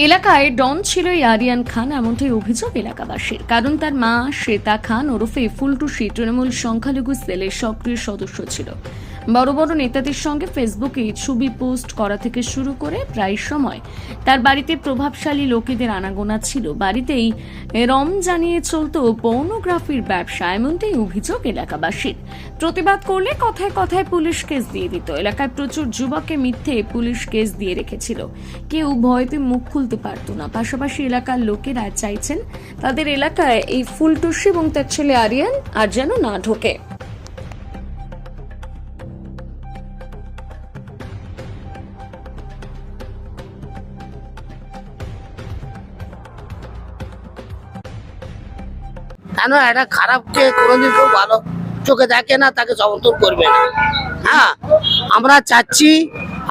এলাকায় ডন ছিল এই আরিয়ান খান, এমনটাই অভিযোগ এলাকাবাসীর। কারণ তার মা শ্বেতা খান ওরফে ফুলটুসি তৃণমূল সংখ্যালঘু সেলের সক্রিয় সদস্য ছিল। বড় বড় নেতাদের সঙ্গে ফেসবুকে ছবি পোস্ট করা থেকে শুরু করে প্রায় সময় তার বাড়িতে প্রভাবশালী লোকেদের আনাগোনা ছিল। বাড়িতেই রম জানিয়ে চলত পর্নোগ্রাফির ব্যবসা, এমনটাই অভিযোগ এলাকাবাসীর। প্রতিবাদ করলে কথায় কথায় পুলিশ কেস দিয়ে দিত। এলাকায় প্রচুর যুবককে মিথ্যে পুলিশ কেস দিয়ে রেখেছিল। কেউ ভয়তে মুখ খুলতে পারত না। পাশাপাশি এলাকার লোকেরা চাইছেন তাদের এলাকায় এই ফুলটুসি এবং তার ছেলে আরিয়ান আর যেন না ঢোকে। কেন এটা খারাপকে কোনোদিন কেউ ভালো চোখে দেখে না, তাকে সমর্থন করবে না। হ্যাঁ, আমরা চাচ্ছি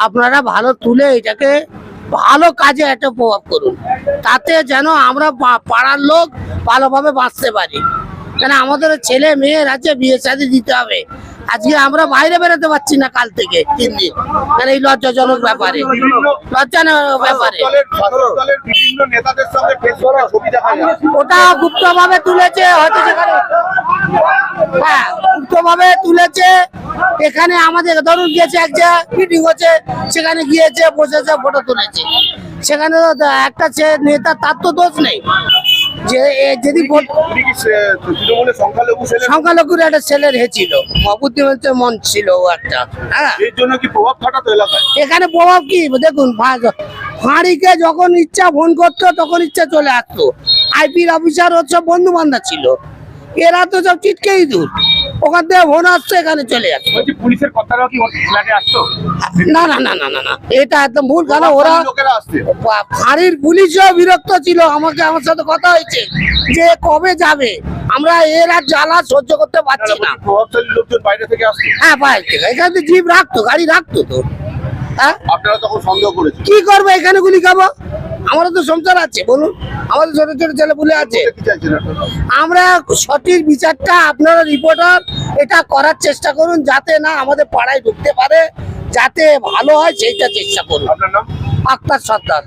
আপনারা ভালো তুলে এটাকে ভালো কাজে একটা প্রভাব করুন, তাতে যেন আমরা পাড়ার লোক ভালোভাবে বাঁচতে পারি। কেন আমাদের ছেলে মেয়ের আছে, বিয়ে শাদী দিতে হবে। আজকে আমরা বাইরে বেরোতে পারছি না কাল থেকে 3 দিন, মানে এই লজ্জাজনক ব্যাপারে, লজ্জাজনক ব্যাপারে। ওটা গুপ্তভাবে তুলেছে, হয়তো সেখানে হ্যাঁ গুপ্তভাবে তুলেছে। এখানে আমাদের ধরুন গিয়েছে এক জায়গায় মিটিং হচ্ছে, সেখানে গিয়েছে বসেছে ফটো তুলেছে। সেখানে একটা নেতা, তার তো দোষ নেই। যে যদি সংখ্যালঘুর একটা ছেলের ছিল, বুদ্ধিমত্তার মন ছিল একটা। হ্যাঁ, এর জন্য কি প্রভাব খাটাতো এলাকায়? এখানে প্রভাব কি দেখুন, ফাঁড়িকে যখন ইচ্ছা ফোন করতো তখন ইচ্ছা চলে আসতো। আইপির অফিসার ওর সব বন্ধু বান্ধব ছিল, এরা তো সব চিটকেই দূর। ওখান থেকে ফোন আসতো, এখানে চলে যাচ্ছে। পুলিশের কথাটা কি ফ্ল্যাটে আসতো? না না না না না না, এটা একদম ভুল। কেন ওরা ফাঁড়ির পুলিশও বিরক্ত ছিল। আমার সাথে কথা হয়েছে যে কবে যাবে, আমরা এর আর জ্বালা সহ্য করতে পারছি না। প্রভাবশালী লোকজন বাইরে থেকে আসতো? হ্যাঁ, বাইরে থেকে। এখানে তো জিপ রাখতো, গাড়ি রাখতো তো। হ্যাঁ, আপনারা তখন সন্দেহ করেছেন? কি করবো, এখানে গুলি খাবো? আমারও তো সংসার আছে, বলুন। আমাদের ছোট ছোট ছেলে পুলে আছে। কি চাইছেন আপনারা? আমরা সঠিক বিচারটা, আপনারা রিপোর্টার এটা করার চেষ্টা করুন, যাতে না আমাদের পাড়ায় ঢুকতে পারে, যাতে ভালো হয় সেইটা চেষ্টা করুন। আপনার নাম? আক্তার সর্দার।